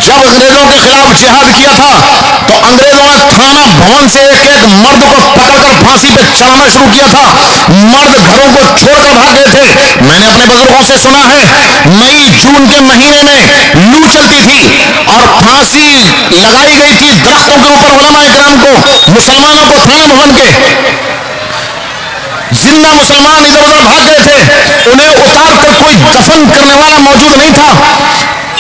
جب انگریزوں کے خلاف جہاد کیا تھا تو انگریزوں نے تھانہ بھون سے ایک ایک مرد کو پکڑ کر پھانسی پہ چڑھانا شروع کیا تھا. مرد گھروں کو چھوڑ کر بھاگ گئے تھے. میں نے اپنے بزرگوں سے سنا ہے مئی جون کے مہینے میں لو چلتی تھی اور پھانسی لگائی گئی تھی درختوں کے اوپر علماء کرام کو, مسلمانوں کو تھانہ بھون کے. زندہ مسلمان ادھر ادھر بھاگ گئے تھے, انہیں اتار کر کوئی دفن کرنے والا موجود نہیں تھا.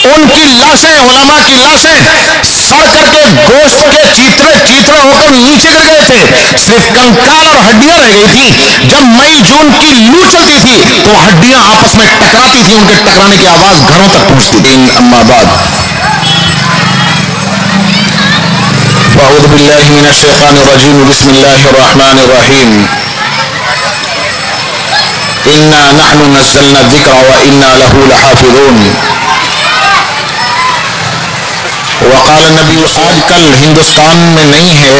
ان کی لاشیں, علماء کی لاشیں سڑ کر کے گوشت کے چیترے چیترے ہو کر نیچے گر گئے تھے, صرف کنکال اور ہڈیاں رہ گئی تھی. جب مئی جون کی لو چلتی تھی تو ہڈیاں آپس میں ٹکراتی تھی, ان کے ٹکرانے کی آواز گھروں تک پہنچتی تھی. اما بعد اعوذ باللہ من الشیطان الرجیم بسم اللہ الرحمن الرحیم انا نحن نزلنا الذکر وانا له لحافظون. وقال النبی, آج کل ہندوستان میں نہیں ہے,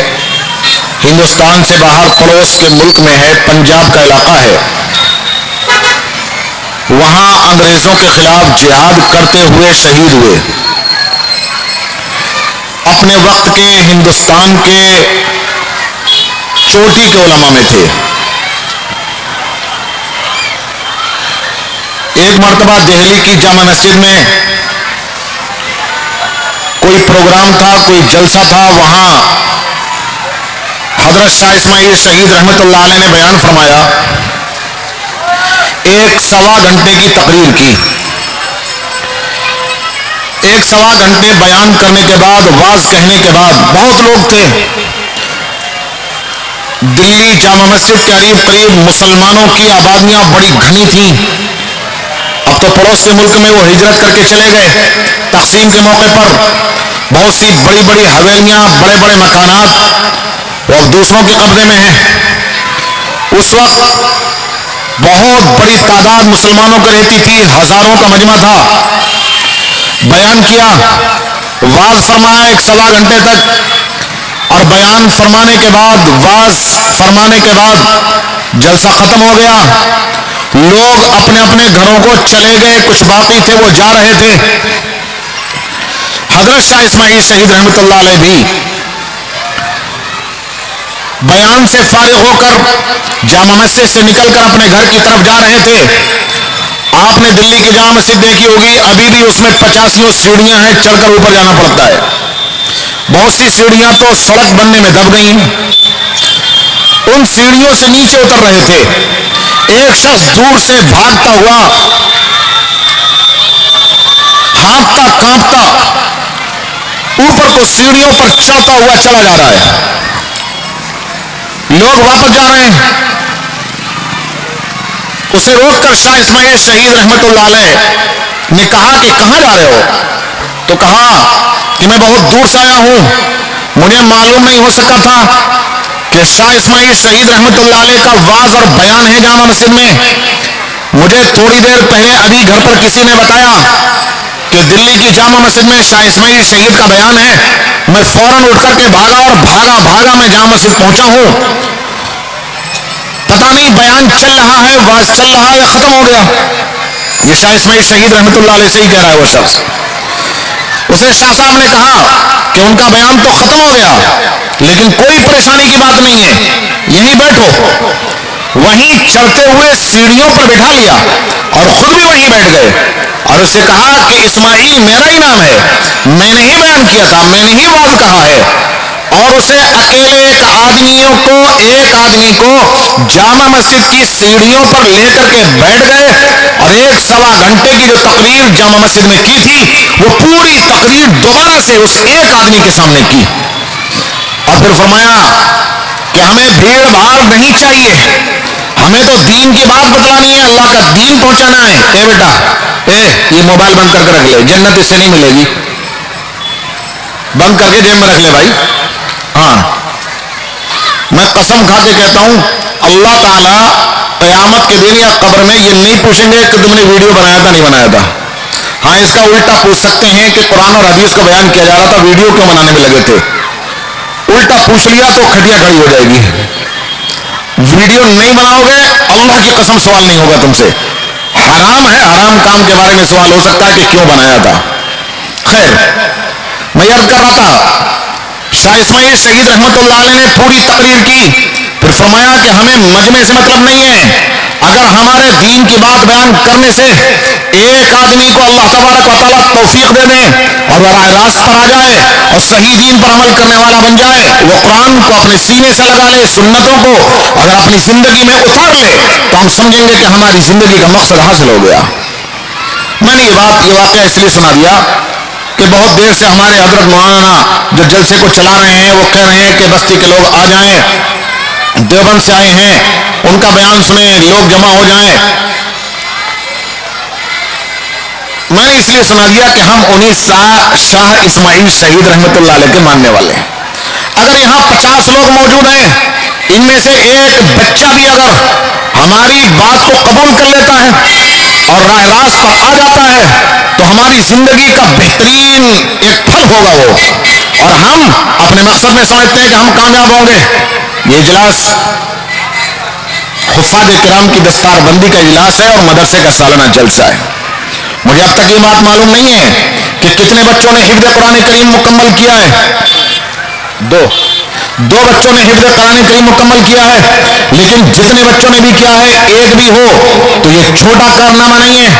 ہندوستان سے باہر پڑوس کے ملک میں ہے, پنجاب کا علاقہ ہے. وہاں انگریزوں کے خلاف جہاد کرتے ہوئے شہید ہوئے. اپنے وقت کے ہندوستان کے چوٹی کے علماء میں تھے. ایک مرتبہ دہلی کی جامع مسجد میں کوئی پروگرام تھا, کوئی جلسہ تھا. وہاں حضرت شاہ اسماعیل شہید رحمت اللہ علیہ نے بیان فرمایا. 1.25 گھنٹے کی تقریر کی. 1.25 گھنٹے بیان کرنے کے بعد, واعظ کہنے کے بعد, بہت لوگ تھے. دلی جامع مسجد کے قریب قریب مسلمانوں کی آبادیاں بڑی گھنی تھیں. اب تو پڑوس کے ملک میں وہ ہجرت کر کے چلے گئے. تقسیم کے موقع پر بہت سی بڑی بڑی حویلیاں, بڑے بڑے مکانات وہ اب دوسروں کے قبضے میں ہیں. اس وقت بہت بڑی تعداد مسلمانوں کی رہتی تھی, ہزاروں کا مجمع تھا. بیان کیا, واعظ فرمایا 1.25 گھنٹے تک, اور بیان فرمانے کے بعد, واعظ فرمانے کے بعد جلسہ ختم ہو گیا. لوگ اپنے اپنے گھروں کو چلے گئے, کچھ باقی تھے وہ جا رہے تھے. حضرت شاہ اسماعیل شہید رحمت اللہ علیہ بھی بیان سے فارغ ہو کر جامع مسجد سے نکل کر اپنے گھر کی طرف جا رہے تھے. آپ نے دلی کی جامع مسجد دیکھی ہوگی, ابھی بھی اس میں 85 سیڑھیاں ہیں, چڑھ کر اوپر جانا پڑتا ہے. بہت سی سیڑھیاں تو سڑک بننے میں دب گئیں. ان سیڑھیوں سے نیچے اتر رہے تھے. ایک شخص دور سے بھاگتا ہوا, ہانپتا کانپتا اوپر کو سیڑھیوں پر چڑھتا ہوا چلا جا رہا ہے. لوگ واپس جا رہے ہیں. اسے روک کر شاہ اسماعیل شہید رحمت اللہ علیہ نے کہا کہ کہاں جا رہے ہو؟ تو کہا کہ میں بہت دور سے آیا ہوں, مجھے معلوم نہیں ہو سکا تھا کہ شاہ اسماعیل شہید رحمت اللہ علیہ کا واعظ اور بیان ہے جامع مسجد میں. مجھے تھوڑی دیر پہلے ابھی گھر پر کسی نے بتایا کہ دلی کی جامع مسجد میں شاہ اسماعیل شہید کا بیان ہے. میں فوراً اٹھ کر کے بھاگا اور بھاگا میں جامع مسجد پہنچا ہوں. پتہ نہیں بیان چل رہا ہے, واعظ چل رہا ہے یا ختم ہو گیا. یہ شاہ اسماعیل شہید رحمت اللہ علیہ سے ہی کہہ رہا ہے وہ شخص. اسے شاہ صاحب نے کہا کہ ان کا بیان تو ختم ہو گیا, لیکن کوئی پریشانی کی بات نہیں ہے, یہیں بیٹھو. وہیں چڑھتے ہوئے سیڑھیوں پر بٹھا لیا اور خود بھی وہیں بیٹھ گئے, اور اس سے کہا کہ اسماعیل میرا ہی نام ہے, میں نے ہی بیان کیا تھا, میں نے ہی واعظ کہا ہے. اور اسے اکیلے ایک آدمی کو جامع مسجد کی سیڑھیوں پر لے کر کے بیٹھ گئے, اور 1.25 گھنٹے کی جو تقریر جامع مسجد میں کی تھی وہ پوری تقریر دوبارہ سے اس ایک آدمی کے سامنے کی. اور پھر فرمایا کہ ہمیں بھیڑ بھاڑ نہیں چاہیے, ہمیں تو دین کی بات بتلانی ہے, اللہ کا دین پہنچانا ہے. اے بیٹا, یہ موبائل بند کر کے رکھ لے, جنت اس سے نہیں ملے گی. بند کر کے جیب میں رکھ لے بھائی. ہاں, میں قسم کھا کے کہتا ہوں, اللہ تعالیٰ قیامت کے دن یا قبر میں یہ نہیں پوچھیں گے کہ تم نے ویڈیو بنایا تھا نہیں بنایا تھا. ہاں, اس کا الٹا پوچھ سکتے ہیں کہ قرآن اور حدیث کا بیان کیا جا رہا تھا, ویڈیو کیوں بنانے میں لگے تھے. الٹا پوچھ لیا تو کھٹیا کھڑی ہو جائے گی. ویڈیو نہیں بناؤ گے, اللہ کی قسم سوال نہیں ہوگا تم سے. حرام ہے, حرام کام کے بارے میں سوال ہو سکتا ہے کہ کیوں بنایا تھا. خیر, میں عرض کر رہا تھا شاہ اسماعیل شہید رحمت اللہ علیہ نے پوری تقریر کی، پھر فرمایا کہ ہمیں مجمع سے مطلب نہیں ہے، اگر ہمارے دین کی بات بیان کرنے سے ایک آدمی کو اللہ تبارک و تعالیٰ توفیق دے دیں اور وہ راہ راست پر آ جائے اور صحیح دین پر عمل کرنے والا بن جائے، وہ قرآن کو اپنے سینے سے لگا لے، سنتوں کو اگر اپنی زندگی میں اتار لے تو ہم سمجھیں گے کہ ہماری زندگی کا مقصد حاصل ہو گیا۔ میں نے یہ واقعہ اس لیے سنا دیا کہ بہت دیر سے ہمارے حضرت مولانا جو جلسے کو چلا رہے ہیں وہ کہہ رہے ہیں کہ بستی کے لوگ آ جائیں، دیوبند سے آئے ہیں ان کا بیان سنیں، لوگ جمع ہو جائیں۔ میں نے اس لیے سنا دیا کہ ہم انہیں شاہ اسماعیل شہید رحمت اللہ علیہ کے ماننے والے ہیں۔ اگر یہاں 50 لوگ موجود ہیں، ان میں سے ایک بچہ بھی اگر ہماری بات کو قبول کر لیتا ہے اور راہ راست پر آ جاتا ہے تو ہماری زندگی کا بہترین ایک پھل ہوگا وہ، اور ہم اپنے مقصد میں سمجھتے ہیں کہ ہم کامیاب ہوں گے۔ یہ اجلاس حفاظ کرام کی دستار بندی کا اجلاس ہے اور مدرسے کا سالانہ جلسہ ہے۔ مجھے اب تک یہ بات معلوم نہیں ہے کہ کتنے بچوں نے حفظ قرآن کریم مکمل کیا ہے۔ دو بچوں نے حفظ قرآن کریم مکمل کیا ہے، لیکن جتنے بچوں نے بھی کیا ہے ایک بھی ہو تو یہ چھوٹا کارنامہ نہیں ہے۔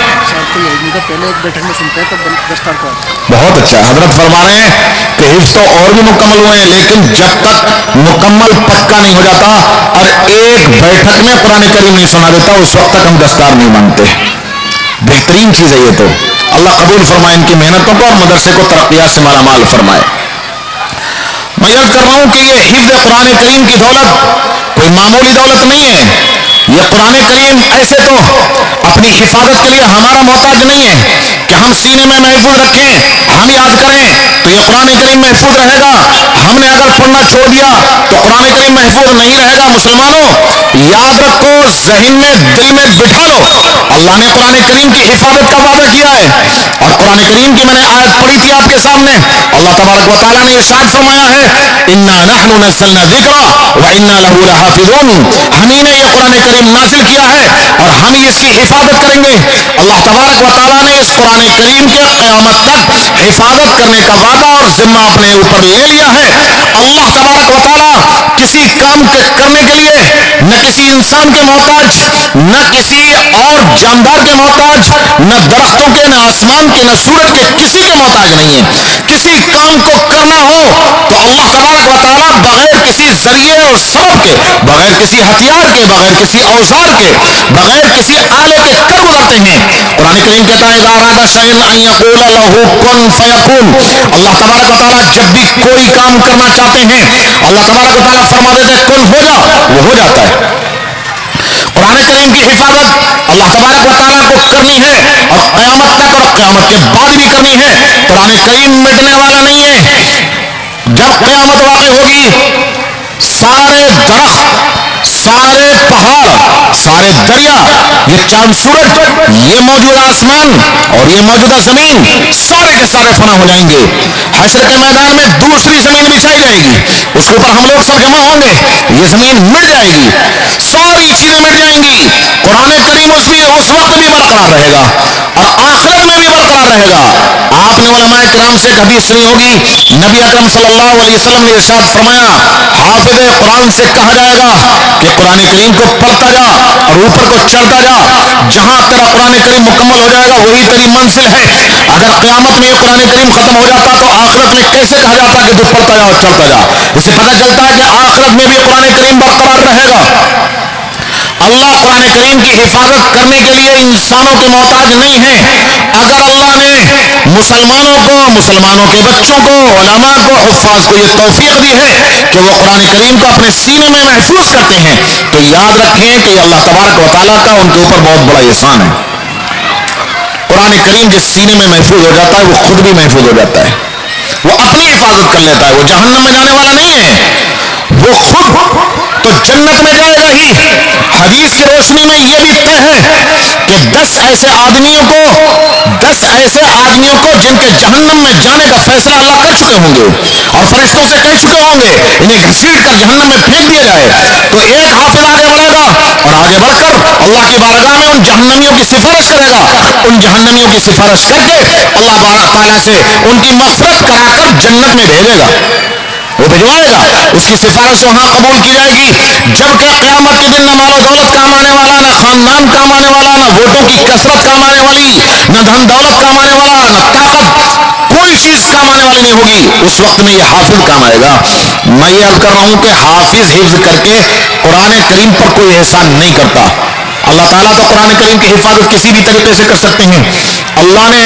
پہلے ایک بیٹھک میں سنتے ہیں تب دستار کو۔ بہت اچھا، حضرت فرما رہے ہیں کہ حفظ تو اور بھی مکمل ہوئے ہیں، لیکن جب تک مکمل پکا نہیں ہو جاتا اور ایک بیٹھک میں قرآن کریم نہیں سنا دیتا اس وقت تک ہم دستار نہیں مانتے۔ بہترین چیز ہے یہ تو، اللہ قبول فرمائے ان کی محنتوں کو اور مدرسے کو ترقیات سے مالا مال فرمائے۔ میں عرض کر رہا ہوں کہ یہ حفظ قرآن کریم کی دولت کوئی معمولی دولت نہیں ہے۔ یہ قرآن کریم ایسے تو اپنی حفاظت کے لیے ہمارا محتاج نہیں ہے کہ ہم سینے میں محفوظ رکھیں، ہم یاد کریں تو یہ قرآن کریم محفوظ رہے گا، ہم نے اگر پڑھنا چھوڑ دیا تو قرآن کریم محفوظ نہیں رہے گا۔ مسلمانوں یاد رکھو، ذہن میں دل میں بٹھا لو، اللہ نے قرآن کریم کی حفاظت کا وعدہ کیا ہے، اور قرآن کریم کی میں نے آیت پڑھی تھی آپ کے سامنے، اللہ تبارک و تعالیٰ نے ارشاد فرمایا ہے انا نحن نزلنا الذکر وانا لہ لحافظون، ہم ہی نے یہ قرآن کریم نازل کیا ہے اور ہم ہی اس کی حفاظت کریں گے۔ اللہ تبارک و تعالیٰ نے اس قرآن کریم کے قیامت تک حفاظت کرنے کا وعدہ اور ذمہ اپنے اوپر لے لیا ہے۔ اللہ تبارک و تعالیٰ کسی کام کے کرنے کے لیے نہ کسی انسان کے محتاج، نہ کسی اور جاندار کے محتاج، نہ درختوں کے، نہ آسمان کے، نہ سورج کے، کسی کے محتاج نہیں ہے۔ کسی کام کو کرنا ہو تو اللہ تبارک و تعالیٰ بغیر کسی ذریعے اور سبب کے، بغیر کسی ہتھیار کے، بغیر کسی اوزار کے، بغیر کسی آلے کے کر گزارتے ہیں۔ قرآن کریم کہتا ہے اذا اراد شیئا ان یقول له کن فیکون، اللہ تبارک و تعالیٰ جب بھی کوئی کام کرنا چاہتے ہیں اللہ تبارک و تعالیٰ فرما دیتے ہیں کن ہو جا، وہ ہو جاتا ہے۔ قرآن کریم کی حفاظت اللہ تبارک و تعالیٰ کو کرنی ہے اور قیامت تک اور قیامت کے بعد بھی کرنی ہے۔ قرآن کریم مٹنے والا نہیں ہے۔ جب قیامت واقع ہوگی سارے درخت، سارے پہاڑ، سارے دریا، یہ چاند سورج، یہ موجودہ آسمان اور یہ موجودہ زمین سارے کے سارے فنا ہو جائیں گے۔ حشر کے میدان میں دوسری زمین بچھائی جائے گی، اس کے اوپر ہم لوگ سب جمع ہوں گے، یہ زمین مٹ جائے گی، ساری چیزیں مٹ جائیں گی۔ قرآن کریم اس وقت بھی برقرار رہے گا اور آخرت میں بھی برقرار رہے گا۔ آپ نے علماء کرام سے ایک حدیث سنی ہوگی، نبی اکرم صلی اللہ علیہ وسلم نے ارشاد فرمایا حافظ قرآن سے کہا جائے گا کہ قرآن کریم کو پڑھتا جا اور اوپر کو چڑھتا جا، جہاں تیرا قرآن کریم مکمل ہو جائے گا وہی تیری منزل ہے۔ اگر قیامت میں یہ قرآن کریم ختم ہو جاتا تو آخرت میں کیسے کہا جاتا کہ تو پڑھتا جا اور چڑھتا جا؟ اس سے پتہ چلتا ہے کہ آخرت میں بھی قرآن کریم برقرار رہے گا۔ اللہ قرآن کریم کی حفاظت کرنے کے لیے انسانوں کے محتاج نہیں ہے۔ اگر اللہ نے مسلمانوں کو، مسلمانوں کے بچوں کو، علماء کو، حفاظ کو یہ توفیق دی ہے کہ وہ قرآن کریم کو اپنے سینے میں محفوظ کرتے ہیں تو یاد رکھیں کہ اللہ تبارک و تعالیٰ کا ان کے اوپر بہت بڑا احسان ہے۔ قرآن کریم جس سینے میں محفوظ ہو جاتا ہے وہ خود بھی محفوظ ہو جاتا ہے، وہ اپنی حفاظت کر لیتا ہے، وہ جہنم میں جانے والا نہیں ہے، وہ خود تو جنت میں جائے گا ہی۔ حدیث کی روشنی میں یہ بھی طے ہے کہ 10 ایسے آدمیوں کو جن کے جہنم میں جانے کا فیصلہ اللہ کر چکے ہوں گے اور فرشتوں سے کہہ چکے ہوں گے انہیں گھسیٹ کر جہنم میں پھینک دیا جائے، تو ایک حافظ آگے بڑھے گا اور آگے بڑھ کر اللہ کی بارگاہ میں ان جہنمیوں کی سفارش کرے گا، ان جہنمیوں کی سفارش کر کے اللہ تعالیٰ سے ان کی مغفرت کرا کر جنت میں بھیجے گا، وہ بھجوائے گا، اس کی سفارش وہاں قبول کی جائے گی، جبکہ قیامت کے دن نہ مال و دولت کام آنے والا، نہ خاندان کام آنے والا، نہ ووٹوں کی کثرت کام آنے والی، نہ دھن دولت کام آنے والا، نہ طاقت، کوئی چیز کام آنے والی نہیں ہوگی، اس وقت میں یہ حافظ کام آئے گا۔ میں یہ عرض کر رہا ہوں کہ حافظ حفظ کر کے قرآن کریم پر کوئی احسان نہیں کرتا۔ اللہ تعالیٰ تو قرآن کریم کی حفاظت کسی بھی طریقے سے کر سکتے ہیں، اللہ نے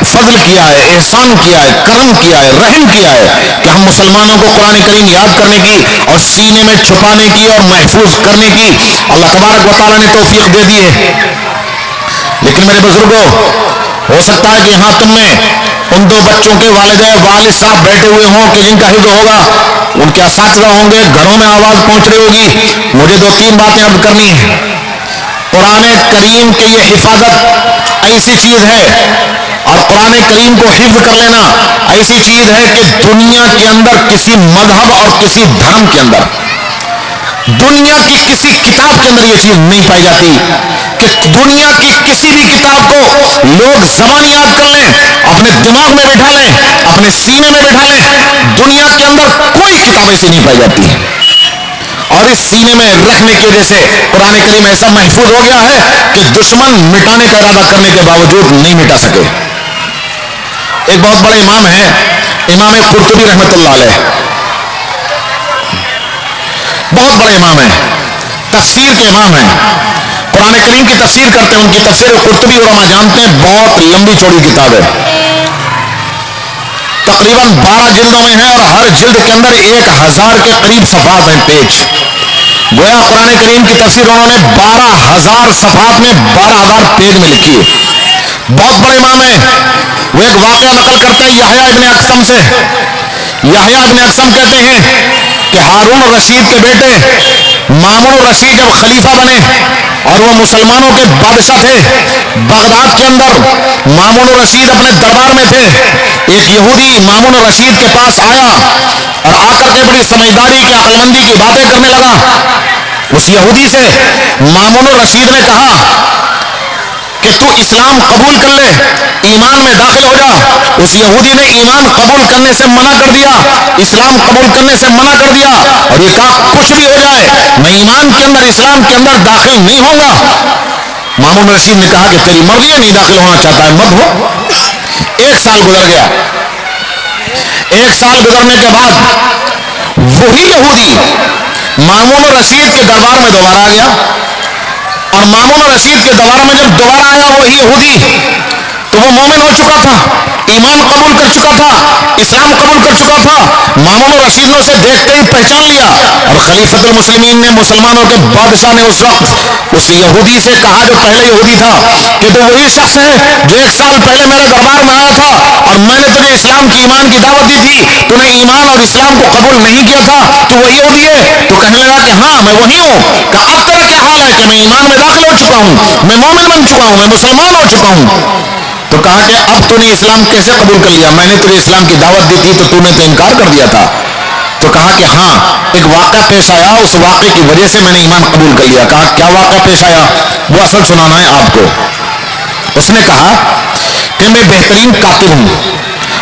فضل کیا ہے، احسان کیا ہے، کرم کیا ہے، رحم کیا ہے کہ ہم مسلمانوں کو قرآن کریم یاد کرنے کی اور سینے میں چھپانے کی اور محفوظ کرنے کی اللہ تبارک و تعالیٰ نے توفیق دے دی ہے۔ لیکن میرے بزرگوں، ہو سکتا ہے کہ یہاں تم میں ان 2 بچوں کے والد صاحب بیٹھے ہوئے ہوں کہ جن کا حفظ ہوگا، ان کے اساتذہ ہوں گے، گھروں میں آواز پہنچ رہی ہوگی۔ مجھے 2-3 باتیں عرض کرنی ہیں۔ قرآن کریم کی یہ حفاظت ایسی چیز ہے اور قرآن کریم کو حفظ کر لینا ایسی چیز ہے کہ دنیا کے اندر کسی مذہب اور کسی دھرم کے اندر، دنیا کی کسی کتاب کے اندر یہ چیز نہیں پائی جاتی کہ دنیا کی کسی بھی کتاب کو لوگ زبان یاد کر لیں، اپنے دماغ میں بٹھا لیں، اپنے سینے میں بٹھا لیں، دنیا کے اندر کوئی کتاب ایسی نہیں پائی جاتی، اور اس سینے میں رکھنے کی وجہ سے قرآن کریم ایسا محفوظ ہو گیا ہے کہ دشمن مٹانے کا ارادہ کرنے کے باوجود نہیں مٹا سکے۔ ایک بہت بڑے امام ہیں، امام قرطبی رحمۃ اللہ علیہ، بہت بڑے امام ہیں، تفسیر کے امام ہیں، قرآن کریم کی تفسیر کرتے ہیں، ان کی تفسیر قرطبی علماء جانتے ہیں، بہت لمبی چوڑی کتاب ہے، تقریباً 12 جلدوں میں ہے اور ہر جلد کے اندر 1000 کے قریب صفحات ہیں، پیج۔ گویا قرآن کریم کی تفسیر انہوں نے 12,000 صفحات میں 12,000 پیج میں لکھی ہے، بہت بڑے امام ہیں۔ وہ ایک واقعہ نقل کرتے ہیں یحییٰ ابن اقسم سے۔ یحییٰ ابن اقسم کہتے ہیں کہ ہارون الرشید کے بیٹے مامون الرشید جب خلیفہ بنے اور وہ مسلمانوں کے بادشاہ تھے، بغداد کے اندر مامون الرشید اپنے دربار میں تھے، ایک یہودی مامون الرشید کے پاس آیا اور آ کر کے بڑی سمجھداری کی عقل مندی کی باتیں کرنے لگا۔ اس یہودی سے مامون الرشید نے کہا کہ تو اسلام قبول کر لے، ایمان میں داخل ہو جا۔ اس یہودی نے ایمان قبول کرنے سے منع کر دیا، اسلام قبول کرنے سے منع کر دیا اور یہ کہا کچھ بھی ہو جائے میں ایمان کے اندر، اسلام کے اندر داخل نہیں ہوں گا۔ مامون رشید نے کہا کہ تیری مرضی ہے، نہیں داخل ہونا چاہتا ہے مت ہو۔ 1 سال گزر گیا، 1 سال گزرنے کے بعد وہی یہودی مامون رشید کے دربار میں دوبارہ آ گیا، اور مامون رشید کے دربار میں جب دوبارہ آیا وہی یہودی، تو وہ مومن ہو چکا تھا، ایمان قبول کر چکا تھا، اسلام قبول کر چکا تھا۔ مامون رشید نے اسے دیکھتے ہی پہچان لیا، اور خلیفۃ المسلمین نے، مسلمانوں کے بادشاہ نے اس وقت اس یہودی سے کہا جو پہلے یہودی تھا کہ تو وہی شخص ہے جو 1 سال پہلے میرے دربار میں آیا تھا اور میں نے تجھے اسلام کی، ایمان کی دعوت دی تھی، تو نے ایمان اور اسلام کو قبول نہیں کیا تھا، تو وہی یہودی ہے؟ تو کہنے لگا کہ ہاں میں وہی ہوں۔ کہ اب تیرا کیا حال ہے؟ کہ میں ایمان میں داخل ہو چکا ہوں، میں مومن بن چکا ہوں، میں مسلمان ہو چکا ہوں۔ تو کہا کہ اب تو نے اسلام کیسے قبول کر لیا؟ میں نے تجھے اسلام کی دعوت دی تھی تو تو نے تو انکار کر دیا تھا۔ تو کہا کہ ہاں ایک واقعہ پیش آیا، اس واقعے کی وجہ سے میں نے ایمان قبول کر لیا۔ کہا کیا واقعہ پیش آیا؟ وہ اصل سنانا ہے آپ کو۔ اس نے کہا کہ میں بہترین کاتب ہوں،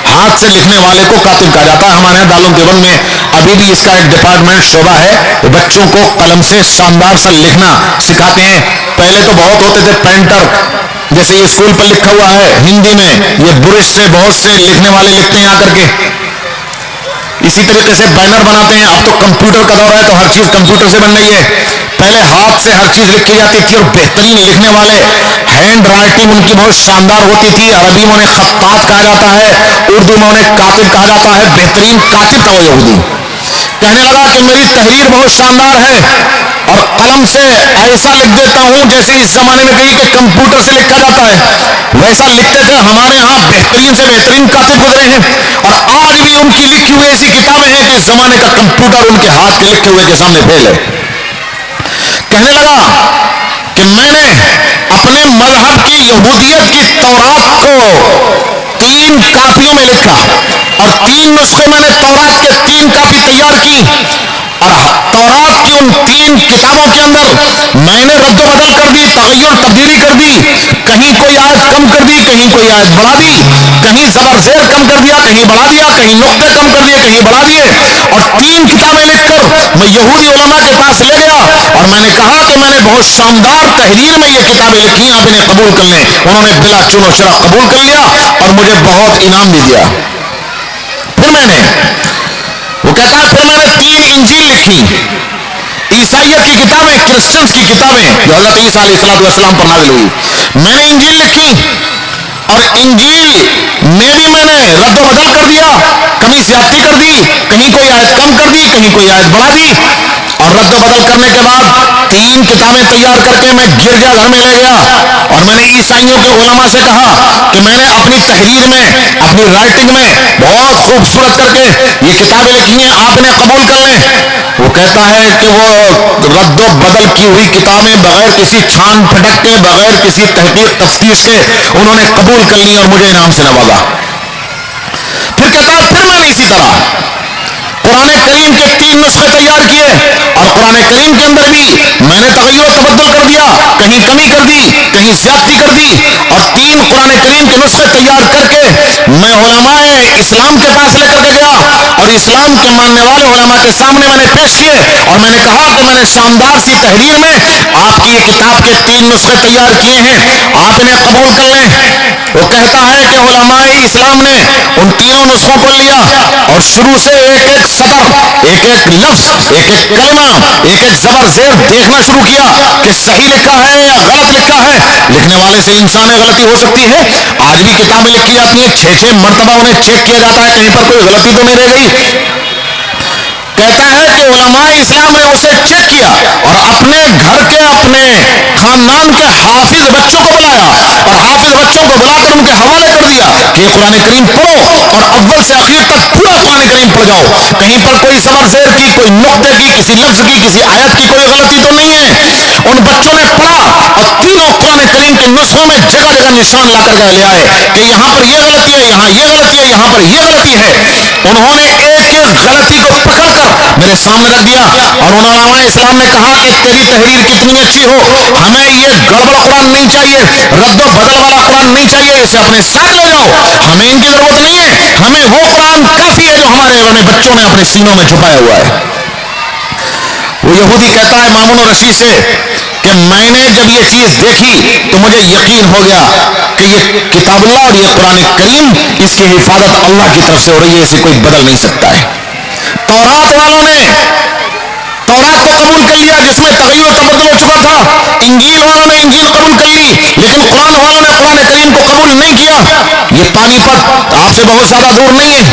ہاتھ سے لکھنے والے کو کاتب کہا جاتا ہے۔ ہمارے یہاں دارالعلوم دیوبند میں ابھی بھی اس کا ایک ڈپارٹمنٹ، شعبہ ہے، بچوں کو قلم سے شاندار سا لکھنا سکھاتے ہیں۔ پہلے تو بہت ہوتے تھے پینٹر، جیسے یہ اسکول پر لکھا ہوا ہے ہندی میں، یہ برش سے بہت سے لکھنے والے لکھتے ہیں آ کر کے، اسی طریقے سے بینر بناتے ہیں۔ اب تو کمپیوٹر کا دور ہے تو ہر چیز کمپیوٹر سے بن رہی ہے، پہلے ہاتھ سے ہر چیز لکھی جاتی تھی، اور بہترین لکھنے والے، ہینڈ رائٹنگ ان کی بہت شاندار ہوتی تھی۔ عربی میں انہیں خطاط کہا جاتا ہے، اردو میں انہیں کاتب کہا جاتا ہے۔ بہترین کاتب تھا وہ یہودی۔ کہنے لگا کہ میری تحریر بہت شاندار ہے اور قلم سے ایسا لکھ دیتا ہوں جیسے اس زمانے میں کہیں کہ کمپیوٹر سے لکھا جاتا ہے، ویسا لکھتے تھے ہمارے ہاں بہترین سے بہترین کاتب گزرے ہیں، اور آج بھی ان کی لکھی ہوئی ایسی کتابیں ہیں کہ اس زمانے کا کمپیوٹر ان کے ہاتھ کے لکھے ہوئے کے سامنے فیل ہے۔ کہنے لگا کہ میں نے اپنے مذہب کی یہودیت کی تورات کو 3 کاپیوں میں لکھا اور 3 نسخے میں نے تورات کے 3 کاپی تیار کی اور تورات کی ان 3 کتابوں کے اندر میں نے رد و بدل کر دی، تغیر تبدیلی کر دی، کہیں کوئی آیت کم کر دی، کہیں کوئی آیت بڑھا دی، کہیں زبر زیر کم کر دیا، کہیں بڑھا دیا، کہیں نقطے کم کر دیے، کہیں بڑھا دیے، اور 3 کتابیں لکھ کر میں یہودی علماء کے پاس لے گیا اور میں نے کہا کہ میں نے بہت شاندار تحریر میں یہ کتابیں لکھی، آپ انہیں قبول کر لیں۔ انہوں نے بلا چون و چرا قبول کر لیا اور مجھے بہت انعام بھی دیا۔ پھر میں نے، وہ کہتا ہے، پھر میں نے 3 انجیل لکھی، عیسائیت کی کتابیں، کرسچنز کی کتابیں جو حضرت عیسیٰ علیہ السلام پر نازل ہوئی، میں نے انجیل لکھی اور انجیل میں بھی میں نے رد و بدل کر دیا، کمی زیادتی کر دی، کہیں کوئی آیت کم کر دی، کہیں کوئی آیت بڑھا دی، اور رد و بدل کرنے کے بعد 3 کتابیں تیار کر کے میں گرجا گھر میں لے گیا اور میں نے عیسائیوں کے علماء سے کہا کہ میں نے اپنی تحریر میں، اپنی رائٹنگ میں بہت خوبصورت کر کے یہ کتابیں لکھی ہیں، آپ انہیں قبول کر لیں۔ وہ کہتا ہے کہ وہ رد و بدل کی ہوئی کتابیں بغیر کسی چھان پھٹک کے، بغیر کسی تحقیق تفتیش کے انہوں نے قبول کر لی اور مجھے انعام سے نوازا۔ پھر کہتا ہے، پھر میں نے اسی طرح قرآن کریم کے 3 نسخے تیار کیے اور قرآن کریم کے اندر بھی میں نے تغیر و تبدل کر دیا، کہیں کمی کر دی، کہیں زیادتی کر دی، اور 3 قرآن کریم کے نسخے تیار کر کے میں علماء اسلام کے پاس لے کر کے گیا اور اسلام کے ماننے والے علماء کے سامنے میں نے پیش کیے اور میں نے کہا کہ میں نے شاندار سی تحریر میں آپ کی کتاب کے 3 نسخے تیار کیے ہیں، آپ انہیں قبول کر لیں۔ وہ کہتا ہے کہ علماء اسلام نے ان 3 نسخوں کو لیا اور شروع سے ایک ایک سطر، ایک ایک لفظ، ایک ایک کلمہ، ایک ایک زبر زیر دیکھنا شروع کیا کہ صحیح لکھا ہے یا غلط لکھا ہے۔ لکھنے والے سے انسان غلطی ہو سکتی ہے، آج بھی کتابیں لکھی جاتی ہیں، 6 مرتبہ انہیں چیک کیا جاتا ہے کہیں پر کوئی غلطی تو نہیں رہ گئی۔ کہتا ہے کہ علماء اسلام نے اسے چیک کیا اور اپنے گھر کے، اپنے خاندان کے حافظ بچوں کو بلایا اور حافظ بچوں کو بلا کر ان کے حوالے کر دیا کہ یہ قرآن کریم پڑھو اور اول سے آخر تک پورا قرآن کریم پڑھ جاؤ، کہیں پر کوئی زبر زیر کی، کوئی نقطے کی، کسی لفظ کی، کسی آیت کی کوئی غلطی تو نہیں ہے۔ ان بچوں نے پڑھا اور تینوں قرآن کریم کے نسخوں میں جگہ جگہ نشان لا کر لے آئے کہ یہاں پر یہ غلطی ہے، یہاں یہ غلطی ہے، یہاں پر یہ غلطی ہے۔ انہوں نے ایک ایک غلطی کو پکڑ کر میرے سامنے رکھ دیا اور ان علماء اسلام نے کہا کہ تیری تحریر کتنی اچھی ہو، ہمیں یہ گڑبڑ قرآن نہیں چاہیے، رد و بدل والا قرآن نہیں چاہیے، اسے اپنے ساتھ لے جاؤ، ہمیں ان کی ضرورت نہیں ہے، ہمیں وہ قرآن کافی ہے جو ہمارے بچوں نے اپنے سینوں میں چھپایا ہوا ہے۔ وہ یہودی کہتا ہے مامون رشید سے کہ میں نے جب یہ چیز دیکھی تو مجھے یقین ہو گیا کہ یہ کتاب اللہ اور یہ قرآن کریم، اس کی حفاظت اللہ کی طرف سے ہو رہی ہے، اسے کوئی بدل نہیں سکتا ہے۔ تورات والوں نے تورات کو قبول کر لیا جس میں تغیر و تبدل ہو چکا تھا، انجیل والوں نے انجیل قبول کر لی، لیکن قرآن والوں نے قرآن کریم کو قبول نہیں کیا۔ یہ پانی پت آپ سے بہت زیادہ دور نہیں ہے،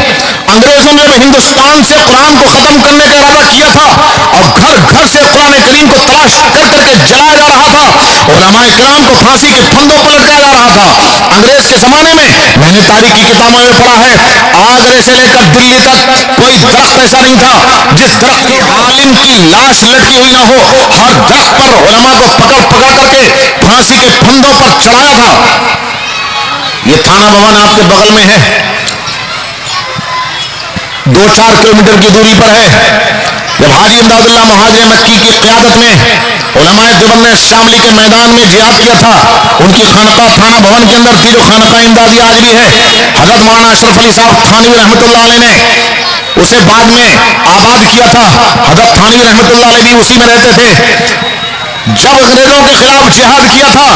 انگریزوں نے ہندوستان سے قرآن کو ختم کرنے کا ارادہ کیا تھا اور گھر گھر سے قرآن کریم کو تلاش کر کر کے جلایا جا رہا تھا، علماء کرام کو پھانسی کے پھندوں پر لٹکایا جا رہا تھا۔ انگریز کے زمانے میں نے تاریخ کی کتابوں میں پڑھا ہے، آگرے سے لے کر دلی تک کوئی درخت ایسا نہیں تھا جس درخت کے عالم کی لاش لٹکی ہوئی نہ ہو، ہر درخت پر علماء کو پکڑ پکڑ کر کے پھانسی کے پھندوں پر چڑھایا تھا۔ یہ تھانہ بھون آپ کے بغل میں ہے، 2-4 کلومیٹر کی دوری پر ہے۔ جب حاجی امداد اللہ مہاجر مکی کی قیادت میں علماء دیوبند نے شاملی کے میدان میں جہاد کیا تھا، ان کی خانقاہ تھانہ بھون کے اندر تھی جو خانقاہ امدادی آج بھی ہے۔ حضرت مولانا اشرف علی صاحب تھانوی رحمۃ اللہ علیہ نے اسے بعد میں آباد کیا تھا، حضرت تھانوی رحمۃ اللہ علیہ بھی اسی میں رہتے تھے۔ جب انگریزوں کے خلاف جہاد کیا تھا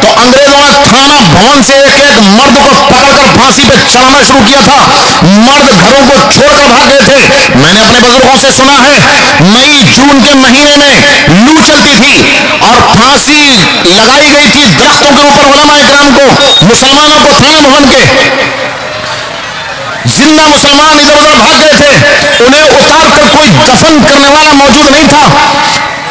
تو انگریزوں نے تھانہ بھون سے ایک ایک مرد کو پکڑ کر پھانسی پہ چڑھانا شروع کیا تھا، مرد گھروں کو چھوڑ کر بھاگ گئے تھے۔ میں نے اپنے بزرگوں سے سنا ہے مئی جون کے مہینے میں لو چلتی تھی اور پھانسی لگائی گئی تھی درختوں کے اوپر علماء کرام کو، مسلمانوں کو تھانہ بھون کے۔ زندہ مسلمان ادھر ادھر بھاگ گئے تھے، انہیں اتار کر کوئی دفن کرنے والا موجود نہیں تھا،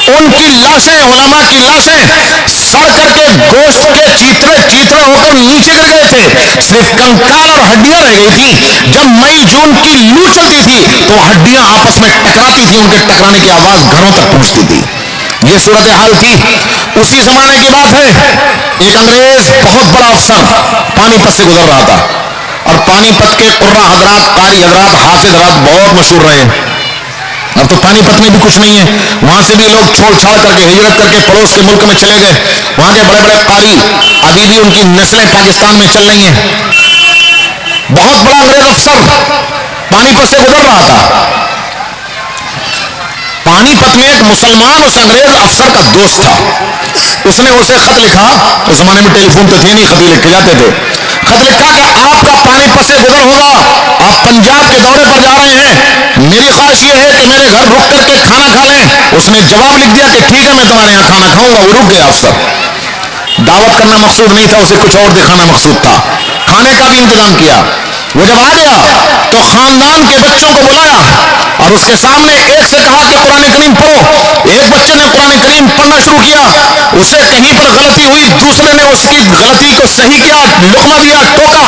ان کی لاشیں، علماء کی لاشیں سڑ کر کے گوشت کے چیترے چیترے ہو کر نیچے گر گئے تھے، صرف کنکال اور ہڈیاں رہ گئی تھی۔ جب مئی جون کی لو چلتی تھی تو ہڈیاں آپس میں ٹکراتی تھی، ان کے ٹکرانے کی آواز گھروں تک پہنچتی تھی۔ یہ صورتحال تھی. اسی زمانے کی بات ہے, ایک انگریز بہت بڑا افسر پانی پت سے گزر رہا تھا, اور پانی پت کے قرہ حضرات, قاری حضرات, حافظ حضرات بہت مشہور رہے. اب تو پانی پت میں بھی کچھ نہیں ہے, وہاں سے بھی لوگ چھوڑ چھاڑ کر کے ہجرت کر کے پڑوس کے ملک میں چلے گئے. وہاں کے بڑے بڑے قاری ابھی بھی ان کی نسلیں پاکستان میں چل رہی ہیں. بہت بڑا انگریز افسر پانی پت سے گزر رہا تھا. پانی پت میں ایک مسلمان اس انگریز افسر کا دوست تھا. اس نے اسے خط لکھا, اس زمانے میں ٹیلی فون تو تھے نہیں, خط لکھے جاتے تھے. خط لکھا کہ آپ کا پانی پت سے گزر ہوگا, آپ پنجاب کے دورے پر جا رہے ہیں, میری خواہش یہ ہے کہ میرے گھر رک کر کے کھانا کھا لیں. اس نے جواب لکھ دیا کہ ٹھیک ہے میں تمہارے یہاں کھانا کھاؤں گا. وہ رک گیا افسر. دعوت کرنا مقصود نہیں تھا, اسے کچھ اور دکھانا مقصود تھا. کھانے کا بھی انتظام کیا. وہ جب آ گیا تو خاندان کے بچوں کو بلایا اور اس کے سامنے ایک سے کہا کہ قرآن کریم پڑھو. ایک بچے نے قرآن کریم پڑھنا شروع کیا, اسے کہیں پر غلطی ہوئی, دوسرے نے اس کی غلطی کو صحیح کیا, لقمہ دیا, ٹوکا,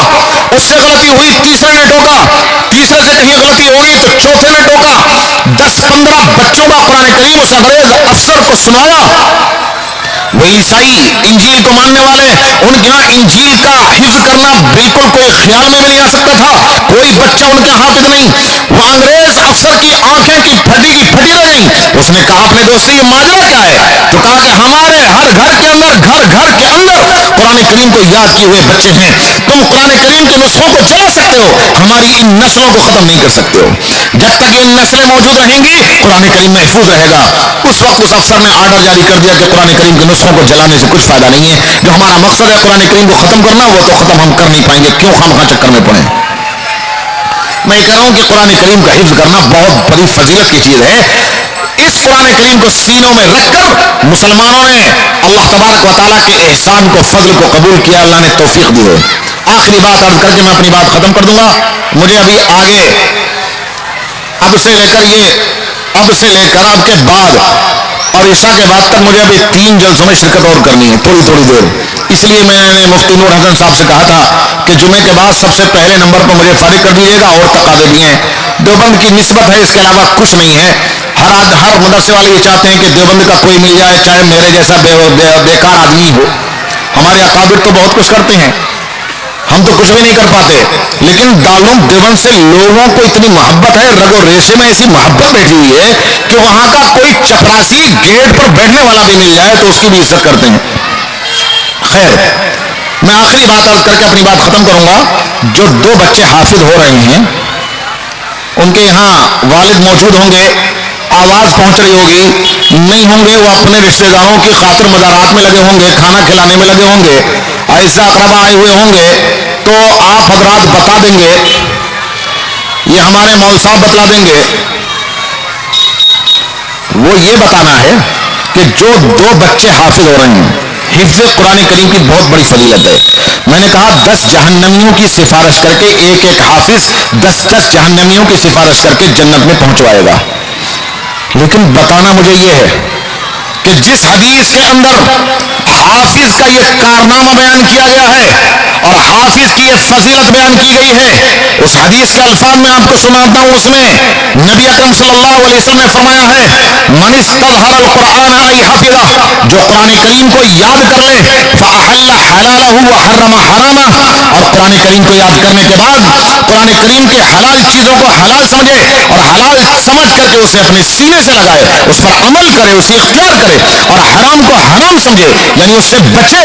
اس سے غلطی ہوئی, تیسرے نے ٹوکا, تیسرے سے کہیں غلطی ہوئی تو چوتھے نے ٹوکا. 10-15 بچوں کا قرآن کریم اس انگریز افسر کو سنایا. وہ عیسائی انجیل کو ماننے والے, ان کے ہاں انجیل کا حفظ کرنا بالکل کوئی خیال میں بھی نہیں آ سکتا تھا. کوئی بچہ ان کے حافظ نہیں. وہ انگریز افسر کی آنکھیں کی پھٹی رہ گئی. اس نے کہا اپنے دوست سے یہ ماجرا کیا ہے؟ تو کہا کہ ہمارے ہر گھر کے اندر قرآن کریم کو یاد کیے ہوئے بچے ہیں. تم قرآن کریم کے نسخوں کو جلا سکتے ہو, ہماری ان نسلوں کو ختم نہیں کر سکتے ہو. جب تک یہ نسلیں موجود رہیں گی قرآن کریم محفوظ رہے گا. اس وقت اس افسر نے آرڈر جاری کر دیا کہ قرآن کریم کے نسخوں کو جلانے سے کچھ فائدہ نہیں ہے. جو ہمارا مقصد ہے قرآن کریم کو ختم کرنا, وہ تو ختم ہم کر نہیں پائیں گے, کیوں خامخواہ چکر میں پڑیں. میں یہ کہہ رہا ہوں کہ قرآن کریم کا حفظ کرنا بہت بڑی فضیلت کی چیز ہے. اس قرآن کریم کو سینوں میں رکھ کر مسلمانوں نے اللہ تبارک و تعالیٰ کے احسان کو, فضل کو قبول کیا. اللہ نے توفیق دی ہے. آخری بات عرض کر کے میں اپنی بات ختم کر دوں گا. مجھے ابھی آگے اب سے لے کر اب کے بعد اور عشاء کے بعد تک مجھے ابھی 3 جلسوں میں شرکت اور کرنی ہے, تھوڑی دیر. اس لیے میں نے مفتی نور حسن صاحب سے کہا تھا کہ جمعے کے بعد سب سے پہلے نمبر پر مجھے فارغ کر دیجیے گا. اور تقاضے بھی ہیں, دیوبند کی نسبت ہے, اس کے علاوہ کچھ نہیں ہے. ہر مدرسے والے یہ چاہتے ہیں کہ دیوبند کا کوئی مل جائے, چاہے میرے جیسا بیکار آدمی ہو. ہمارے اکابر تو بہت کچھ کرتے ہیں, ہم تو کچھ بھی نہیں کر پاتے. لیکن دارالعلوم دیوبند سے لوگوں کو اتنی محبت ہے, رگ و ریشے میں ایسی محبت بیٹھی ہوئی ہے کہ وہاں کا کوئی چپراسی گیٹ پر بیٹھنے والا بھی مل جائے تو اس کی بھی عزت کرتے ہیں. خیر, میں آخری بات عرض کر کے اپنی بات ختم کروں گا. جو 2 بچے حافظ ہو رہے ہیں, ان کے یہاں والد موجود ہوں گے, آواز پہنچ رہی ہوگی, نہیں ہوں گے وہ اپنے رشتہ داروں کی خاطر مزارات میں لگے ہوں گے, کھانا کھلانے میں لگے ہوں گے, ایسا اقربا آئے ہوئے ہوں گے, تو آپ حضرات بتا دیں گے, یہ ہمارے مول صاحب بتلا دیں گے. وہ یہ بتانا ہے کہ جو 2 بچے حافظ ہو رہے ہیں, حفظ قرآن کریم کی بہت بڑی فضیلت ہے. میں نے کہا 10 جہنمیوں کی سفارش کر کے ایک حافظ 10 جہنمیوں کی سفارش کر کے جنت میں پہنچوائے گا. لیکن بتانا مجھے یہ ہے کہ جس حدیث کے اندر حافظ کا یہ کارنامہ بیان کیا گیا ہے اور حافظ کی یہ فضیلت بیان کی گئی ہے, اس حدیث کے الفاظ میں آپ کو سناتا ہوں. اس میں نبی اکرم صلی اللہ علیہ وسلم نے فرمایا ہے, من استظہر القرآن ای حفظہ, جو قرآن کریم کو یاد کر لے, فاحل حلالہ وحرم حرامہ, اور قرآن کریم کو یاد کرنے کے بعد قرآن کریم کے حلال چیزوں کو حلال سمجھے اور حلال سمجھ کر کے اسے اپنے سینے سے لگائے, اس پر عمل کرے, اسے اختیار کرے, اور حرام کو حرام سمجھے یعنی اس سے بچے.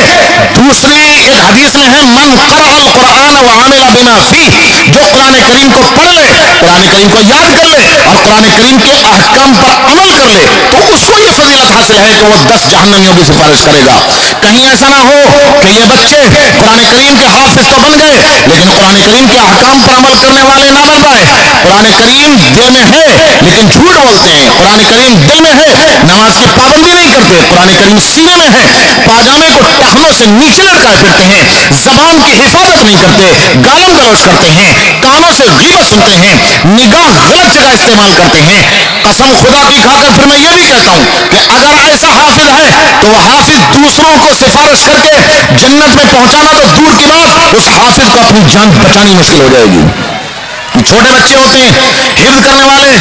دوسری ایک حدیث میں ہے, من قرأ القرآن وعمل بما فیہ, جو قرآن کریم کو پڑھ لے, قرآن کریم کو یاد کر لے اور قرآن کریم کے احکام پر عمل کر لے, تو اس کو یہ فضیلت حاصل ہے کہ وہ 10 جہنمیوں کی سفارش کرے گا. کہیں ایسا نہ ہو کہ یہ بچے قرآن کریم کے حافظ تو بن گئے لیکن قرآن کریم کے احکام پر عمل کرنے والے نہ بن پائے. قرآن کریم دل میں ہے لیکن جھوٹ بولتے ہیں, قرآن کریم دل میں ہے, نماز کی پابندی نہیں کرتے, قرآن کریم سینے میں ہے, پاجامے کو ٹخنوں سے نیچے لٹکائے پھرتے ہیں, زبان کی حفاظت نہیں کرتے, گالم گلوچ کرتے ہیں, کانوں سے غیبت سنتے ہیں, نگاہ غلط جگہ استعمال کرتے ہیں. قسم خدا کی کھا کر پھر میں یہ بھی کہتا ہوں کہ اگر ایسا حافظ ہے تو وہ حافظ دوسروں کو سفارش کر کے جنت میں پہنچانا تو دور کی بات, اس حافظ کو اپنی جان بچانی مشکل ہو جائے گی. چھوٹے بچے ہوتے ہیں حفظ کرنے والے،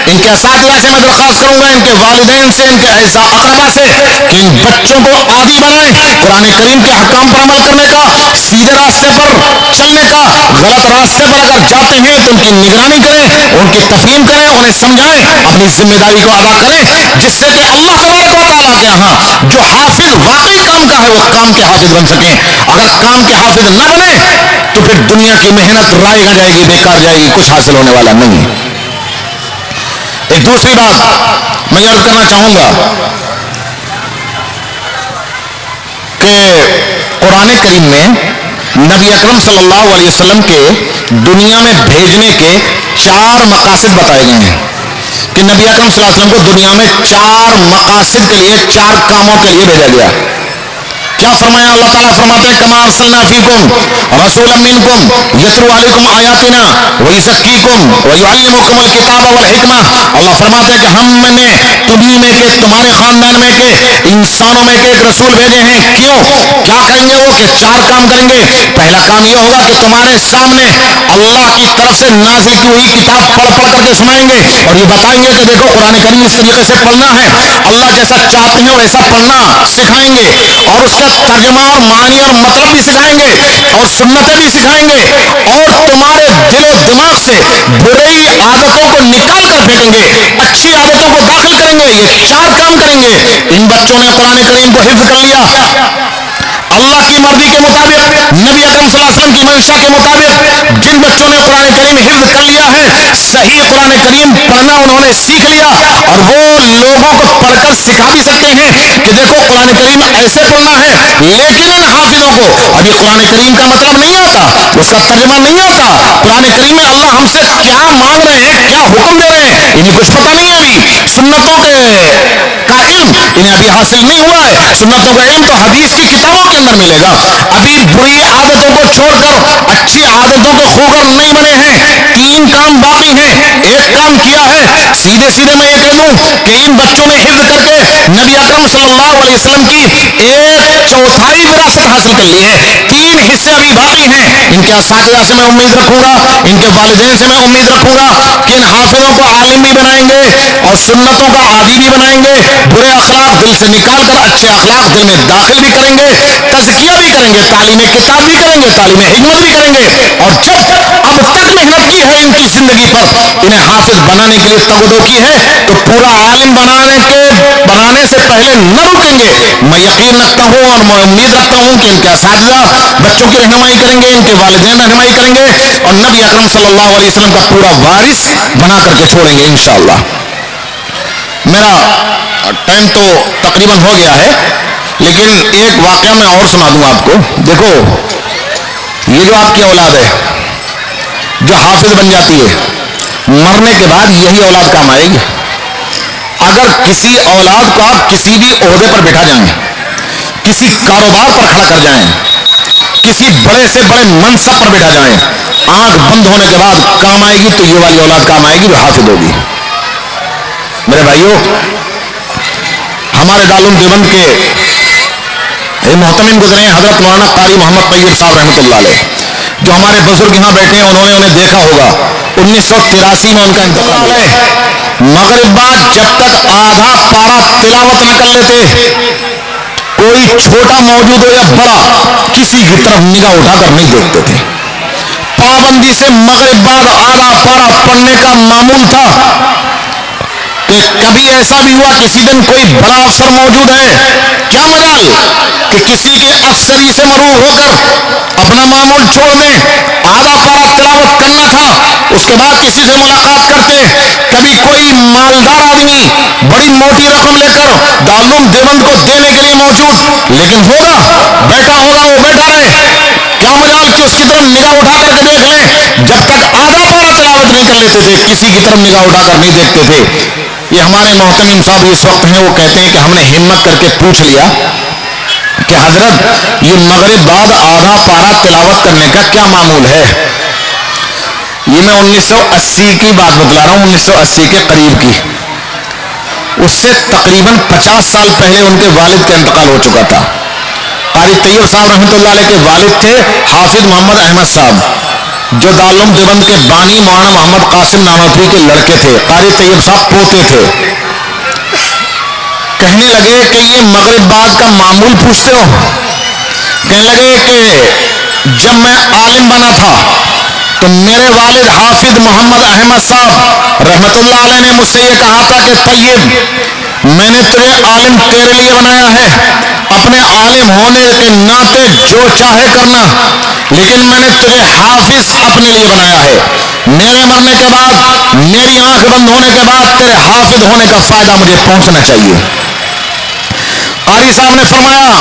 ان کے اساتذہ سے میں درخواست کروں گا، ان کے والدین سے، ان کے اعزاء اقربا سے کہ ان بچوں کو عادی بنائیں قرآن کریم کے احکام پر عمل کرنے کا، سیدھے راستے پر چلنے کا۔ غلط راستے پر اگر جاتے ہیں تو ان کی نگرانی کریں، ان کی تفہیم کریں، انہیں سمجھائیں، اپنی ذمہ داری کو ادا کریں، جس سے کہ اللہ تبارک و تعالیٰ کے یہاں جو حافظ واقعی کام کا ہے وہ کام کے حافظ بن سکیں۔ اگر کام کے حافظ نہ بنے تو پھر دنیا کی محنت رائے گا جائے گی، بیکار جائے گی، کچھ حاصل ہونے والا نہیں۔ ایک دوسری بات میں عرض کرنا چاہوں گا کہ قرآن کریم میں نبی اکرم صلی اللہ علیہ وسلم کے دنیا میں بھیجنے کے 4 مقاصد بتائے گئے ہیں کہ نبی اکرم صلی اللہ علیہ وسلم کو دنیا میں 4 مقاصد کے لیے، 4 کاموں کے لیے بھیجا گیا۔ کیا فرمایا؟ اللہ تعالیٰ فرماتے ہیں کما ارسلنا فیکم رسولا منکم یتلو علیکم آیاتنا ویزکیکم ویعلمکم الکتاب والحکمہ۔ اللہ فرماتے ہیں کہ ہم نے تمہیں میں کے، تمہارے خاندان میں کے، انسانوں میں کے ایک رسول بھیجے ہیں۔ کیوں؟ کیا کریں گے وہ؟ کہ 4 کام کریں گے۔ پہلا کام یہ ہوگا کہ تمہارے سامنے اللہ کی طرف سے نازل کی ہوئی کتاب پڑھ پڑھ کر کے سنائیں گے اور یہ بتائیں گے کہ دیکھو قرآن کریم اس طریقے سے پڑھنا ہے، اللہ جیسا چاہتے ہیں ویسا پڑھنا سکھائیں گے، اور اس کا ترجمہ اور معنی اور مطلب بھی سکھائیں گے اور سنتیں بھی سکھائیں گے، اور تمہارے دل و دماغ سے بری عادتوں کو نکال کر پھینکیں گے، اچھی عادتوں کو داخل کریں گے۔ یہ 4 کام کریں گے۔ ان بچوں نے قرآن کریم کو حفظ کر لیا اللہ کی مرضی کے مطابق، نبی اکرم صلی اللہ علیہ وسلم کی منشا کے مطابق۔ جن بچوں نے قرآن کریم حفظ کر لیا ہے، صحیح قرآن کریم پڑھنا انہوں نے سیکھ لیا، اور وہ لوگوں کو پڑھ کر سکھا بھی سکتے ہیں کہ دیکھو قرآن کریم ایسے پڑھنا ہے۔ لیکن ان حافظوں کو ابھی قرآن کریم کا مطلب نہیں آتا، اس کا ترجمہ نہیں آتا، قرآن کریم میں اللہ ہم سے کیا مانگ رہے ہیں، کیا حکم دے رہے ہیں، انہیں کچھ پتہ نہیں ہے۔ ابھی سنتوں کا علم انہیں ابھی حاصل نہیں ہوا ہے۔ سنتوں کا علم تو حدیث کی کتابوں کے اندر ملے گا۔ ابھی بری عادتوں کو چھوڑ کر اچھی عادتوں کے خوگر نہیں بنے ہیں۔ 3 کام باقی ہیں۔ ایک کام کیا ہے، سیدھے سیدھے میں یہ کہہ دوں کہ ان بچوں نے حفظ کر کے نبی اکرم صلی اللہ علیہ وسلم کی 1/4 وراثت حاصل کر لی ہے۔ 3 حصے ابھی باقی ہیں۔ ان کے اساتذہ سے میں امید رکھوں گا، ان کے والدین سے میں امید رکھوں گا کہ ان حافظوں کو عالم بھی بنائیں گے اور سنتوں کا عادی بھی بنائیں گے، برے اخلاق دل سے نکال کر اچھے اخلاق دل میں داخل بھی کریں گے، تزکیہ بھی کریں گے، تعلیم کتاب بھی کریں گے، تعلیم حکمت بھی کریں گے۔ اور جب اب تک محنت کی ہے ان کی زندگی پر، انہیں حافظ بنانے کے لیے تگدو کی ہے، تو پورا عالم بنانے سے پہلے نہ رکیں گے۔ میں یقین رکھتا ہوں اور میں امید رکھتا ہوں کہ ان کے اساتذہ بچوں کی رہنمائی کریں گے، ان کے والدین رہنمائی کریں گے، اور نبی اکرم صلی اللہ علیہ وسلم کا پورا وارث بنا کر کے چھوڑیں گے انشاءاللہ۔ میرا ٹائم تو تقریباً ہو گیا ہے، لیکن ایک واقعہ میں اور سنا دوں آپ کو۔ دیکھو یہ جو آپ کی اولاد ہے جو حافظ بن جاتی ہے، مرنے کے بعد یہی اولاد کام آئے گی۔ اگر کسی اولاد کو آپ کسی بھی عہدے پر بٹھا جائیں، کسی کاروبار پر کھڑا کر جائیں، کسی بڑے سے بڑے منصب پر بٹھا جائیں، آنکھ بند ہونے کے بعد کام آئے گی تو یہ والی اولاد کام آئے گی جو حافظ ہوگی۔ میرے بھائیوں، ہمارے دارالعلوم دیوبند کے محتمم گزرے ہیں حضرت مولانا قاری محمد طیب صاحب رحمۃ اللہ علیہ، جو ہمارے بزرگ یہاں بیٹھے ہیں، انہیں دیکھا ہوگا 1983 میں ان کا انتقال ہے۔ مغرب بعد جب تک آدھا پارا تلاوت نہ کر لیتے، کوئی چھوٹا موجود ہو یا بڑا کسی کی طرف نگاہ اٹھا کر نہیں دیکھتے تھے۔ پابندی سے مغرب بعد آدھا پارا پڑھنے کا معمول تھا۔ کہ کبھی ایسا بھی ہوا کسی دن کوئی بڑا افسر موجود ہے، کیا مجال کہ کسی کے افسری سے مروب ہو کر اپنا معمول چھوڑ دیں، آدھا پارا تلاوت کرنا تھا، اس کے بعد کسی سے ملاقات کرتے۔ کبھی کوئی مالدار آدمی بڑی موٹی رقم لے کر دارالعلوم دیوبند کو دینے کے لیے موجود، لیکن ہوگا بیٹا ہوگا وہ بیٹا رہے، کیا مجال کہ اس کی طرف نگاہ اٹھا کر کے دیکھ لیں۔ جب تک آدھا پارا تلاوت نہیں کر لیتے تھے کسی کی طرف نگاہ اٹھا کر نہیں دیکھتے تھے۔ یہ ہمارے محتمم صاحب اس وقت ہیں، وہ کہتے ہیں کہ ہم نے ہمت کر کے پوچھ لیا کہ حضرت یہ مغرب بعد آدھا پارا تلاوت کرنے کا کیا معمول ہے؟ یہ میں 1980 کی بات بتلا رہا ہوں، 1980 کے قریب کی۔ اس سے تقریباً 50 سال پہلے ان کے والد کا انتقال ہو چکا تھا۔ قاری طیب صاحب رحمۃ اللہ علیہ کے والد تھے حافظ محمد احمد صاحب، جو دارالعلوم دیوبند کے بانی مولانا محمد قاسم نانوتوی کے لڑکے تھے، قاری طیب صاحب پوتے تھے، کہنے لگے کہ یہ مغرب بعد کا معمول پوچھتے ہو؟ کہنے لگے کہ جب میں عالم بنا تھا تو میرے والد حافظ محمد احمد صاحب رحمت اللہ علیہ نے مجھ سے یہ کہا تھا کہ طیب میں نے تجھے عالم تیرے لیے بنایا ہے، اپنے عالم ہونے کے ناطے جو چاہے کرنا، لیکن میں نے تجھے حافظ اپنے لیے بنایا ہے، میرے مرنے کے بعد، میری آنکھ بند ہونے کے بعد تیرے حافظ ہونے کا فائدہ مجھے پہنچنا چاہیے۔ قاری صاحب نے فرمایا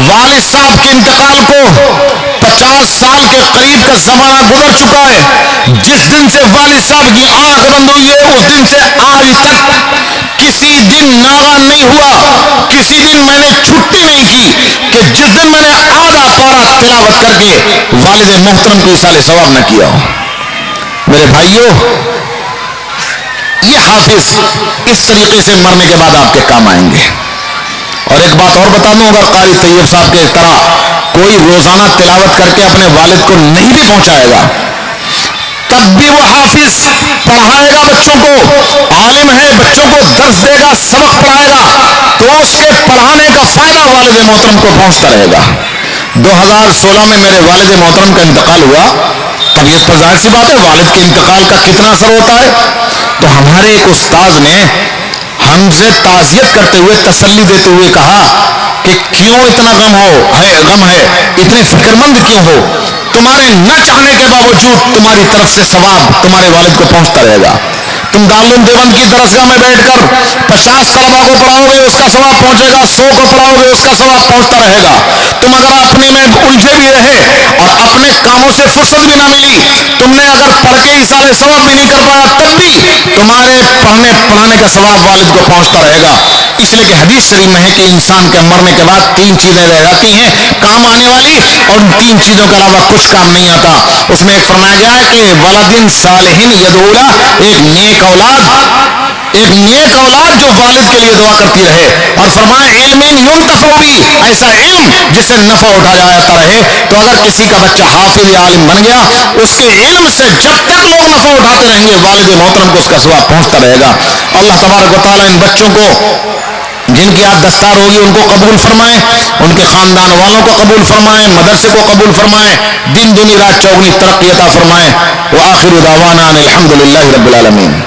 والد صاحب کے انتقال کو 50 سال کے قریب کا زمانہ گزر چکا ہے، جس دن سے والد صاحب کی آنکھ بند ہوئی ہے اس دن سے آج تک کسی دن ناغہ نہیں ہوا، کسی دن میں نے چھٹی نہیں کی کہ جس دن میں نے آدھا پارہ تلاوت کر کے والد محترم کو ایصال ثواب نہ کیا ہو۔ میرے بھائیوں، یہ حافظ اس طریقے سے مرنے کے بعد آپ کے کام آئیں گے۔ اور ایک بات اور بتا دوں، اگر قاری طیب صاحب کے طرح کوئی روزانہ تلاوت کر کے اپنے والد کو نہیں بھی پہنچائے گا تب بھی وہ حافظ پڑھائے گا، بچوں کو عالم ہے، بچوں کو درس دے گا، سبق پڑھائے گا، تو اس کے پڑھانے کا فائدہ والد محترم کو پہنچتا رہے گا۔ 2016 میں میرے والد محترم کا انتقال ہوا، طبیعت پر ظاہر سی بات ہے والد کے انتقال کا کتنا اثر ہوتا ہے، تو ہمارے ایک استاذ نے ہم سے تعزیت کرتے ہوئے، تسلی دیتے ہوئے کہا کہ کیوں اتنا غم ہے، اتنے فکر مند کیوں ہو، تمہارے نہ چاہنے کے باوجود تمہاری طرف سے ثواب تمہارے والد کو پہنچتا رہے گا۔ تم دارالعلوم دیوبند کی درسگاہ میں بیٹھ کر 50 طلبا کو پڑھاؤ گے اس کا ثواب پہنچے گا، 100 کو پڑھاؤ گے اس کا ثواب پہنچتا رہے گا۔ تم اگر اپنے میں الجھے بھی رہے اور اپنے کاموں سے فرصت بھی نہ ملی، تم نے اگر پڑھ کے ایصال ثواب بھی نہیں کر پایا، تب بھی تمہارے پڑھانے کا ثواب والد کو پہنچتا رہے گا۔ اس لیے کہ حدیث شریف میں ہے کہ انسان کے مرنے کے بعد 3 چیزیں رہ جاتی ہیں کام آنے والی، اور ان 3 چیزوں کے علاوہ کچھ کام نہیں آتا۔ اس میں ایک فرمایا گیا ہے کہ ولد صالح یدعو له، ایک نیک اولاد جو والد کے لیے دعا کرتی رہے، اور فرمایا علم ينتفع به، ایسا علم جس سے نفع اٹھایا جاتا رہے۔ تو اگر کسی کا بچہ حافظ یا عالم بن گیا، اس کے علم سے جب تک لوگ نفع اٹھاتے رہیں گے والد محترم کو اس کا ثواب پہنچتا رہے گا۔ اللہ تبارک و تعالیٰ ان بچوں کو جن کی آج دستار ہوگی ان کو قبول فرمائے، ان کے خاندان والوں کو قبول فرمائے، مدرسے کو قبول فرمائے، دن دنی رات چوگنی ترقی عطا فرمائے۔ وآخر دعوانا الحمدللہ رب العالمین۔